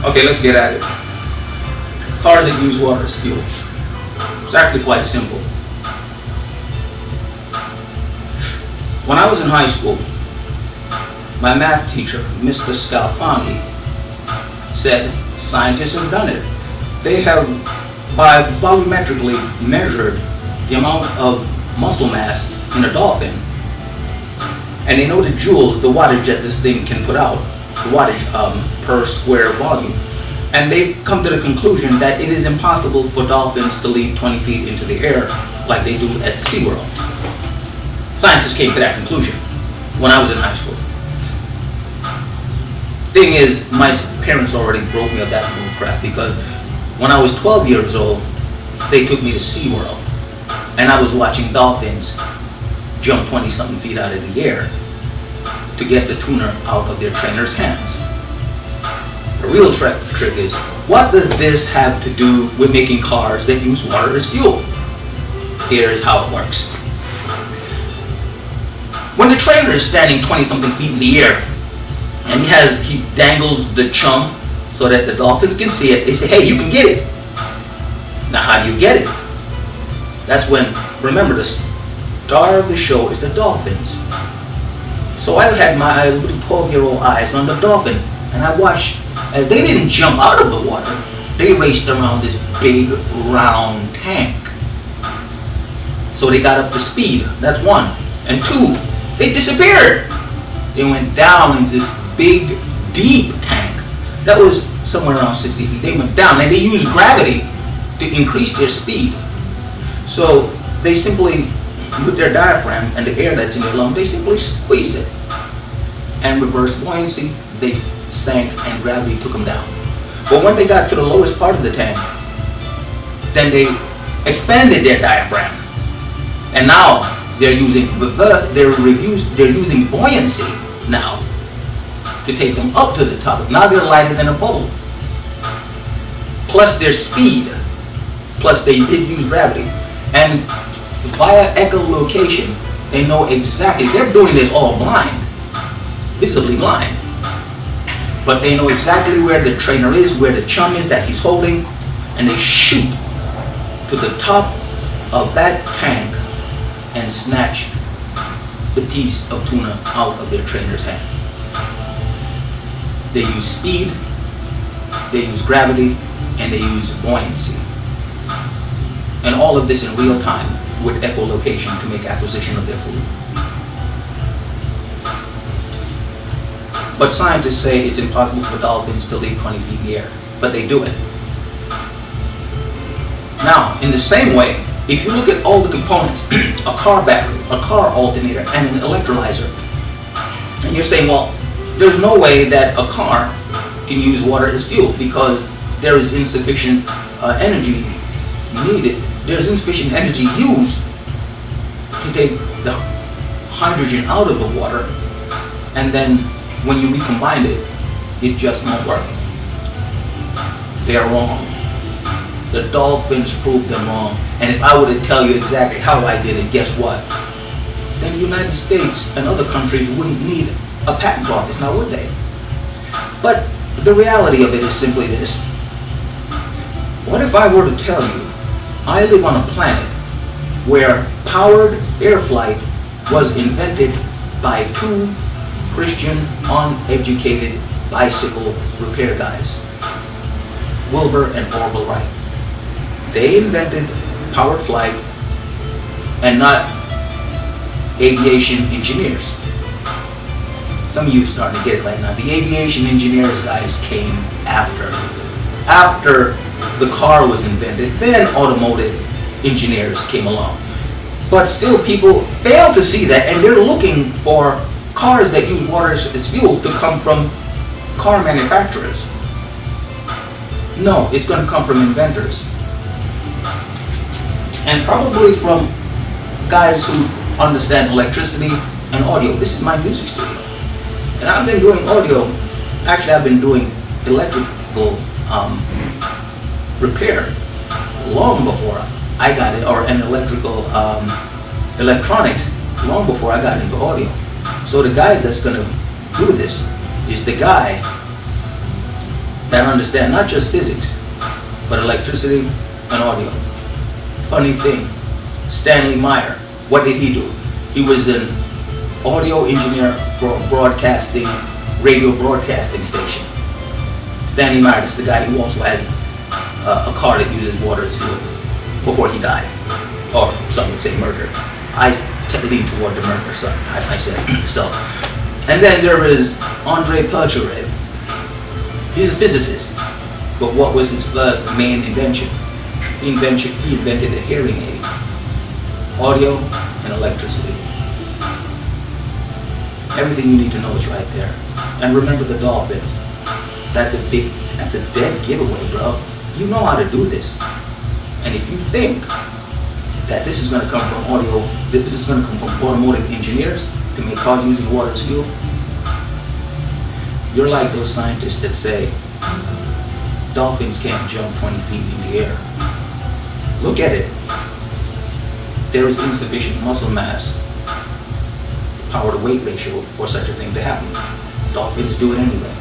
Okay, let's get at it. Cars that use water as fuel. It's actually quite simple. When I was in high school, my math teacher, Mr. Scalfani, said scientists have done it. They have, by volumetrically measured the amount of muscle mass in a dolphin, and they know the joules, the wattage that this thing can put out, the wattage per square volume. And they've come to the conclusion that it is impossible for dolphins to leap 20 feet into the air like they do at SeaWorld. Scientists came to that conclusion when I was in high school. Thing is, my parents already broke me of that bull crap, because when I was 12 years old, they took me to SeaWorld, and I was watching dolphins jump 20-something feet out of the air to get the tuna out of their trainer's hands. The real trick is, what does this have to do with making cars that use water as fuel? Here's how it works. When the trainer is standing 20-something feet in the air, and he dangles the chum so that the dolphins can see it, they say, hey, you can get it. Now how do you get it? That's when, remember, the star of the show is the dolphins. So I had my little 12-year-old eyes on the dolphin, and I watched as they didn't jump out of the water, they raced around this big round tank. So they got up to speed, that's one. And two, they disappeared. They went down into this big, deep tank that was somewhere around 60 feet. They went down, and they used gravity to increase their speed. So they simply, with their diaphragm and the air that's in their lung, they simply squeezed it. And reverse buoyancy, they sank, and gravity took them down. But when they got to the lowest part of the tank, then they expanded their diaphragm, and now they're using they're using buoyancy now to take them up to the top. Now they're lighter than a bubble. Plus their speed, plus they did use gravity, and via echolocation, they know exactly. They're doing this all blind, visibly blind. But they know exactly where the trainer is, where the chum is that he's holding, and they shoot to the top of that tank and snatch the piece of tuna out of their trainer's hand. They use speed, they use gravity, and they use buoyancy. And all of this in real time with echolocation to make acquisition of their food. But scientists say it's impossible for dolphins to leap 20 feet in the air, but they do it. Now, in the same way, if you look at all the components, a car battery, a car alternator, and an electrolyzer, and you're saying, well, there's no way that a car can use water as fuel because there is insufficient energy needed. There's insufficient energy used to take the hydrogen out of the water, and then when you recombine it, it just won't work. They're wrong. The dolphins proved them wrong. And if I were to tell you exactly how I did it, guess what? Then the United States and other countries wouldn't need a patent office, now would they? But the reality of it is simply this. What if I were to tell you I live on a planet where powered air flight was invented by two Christian, uneducated bicycle repair guys, Wilbur and Orville Wright. They invented powered flight and not aviation engineers. Some of you are starting to get it right now. The aviation engineers guys came after the car was invented. Then automotive engineers came along. But still people fail to see that, and they're looking for cars that use water as fuel to come from car manufacturers. No, it's going to come from inventors. And probably from guys who understand electricity and audio. This is my music studio. And I've been doing audio, actually I've been doing electrical repair long before I got it, or an electrical electronics long before I got into audio. So the guy that's going to do this is the guy that understand not just physics, but electricity and audio. Funny thing, Stanley Meyer, what did he do? He was an audio engineer for a radio broadcasting station. Stanley Meyer is the guy who also has a car that uses water as fuel before he died. Or some would say murder. I lean toward the murder side, I said myself. And then there is Andrei Perpetual. He's a physicist. But what was his first main invention? He invented a hearing aid. Audio and electricity. Everything you need to know is right there. And remember the Dolphins. That's a dead giveaway, bro. You know how to do this. And if you think that this is going to come from automotive engineers to make cars using water as fuel, you're like those scientists that say dolphins can't jump 20 feet in the air. Look at it. There is insufficient muscle mass, power to weight ratio for such a thing to happen. Dolphins do it anyway.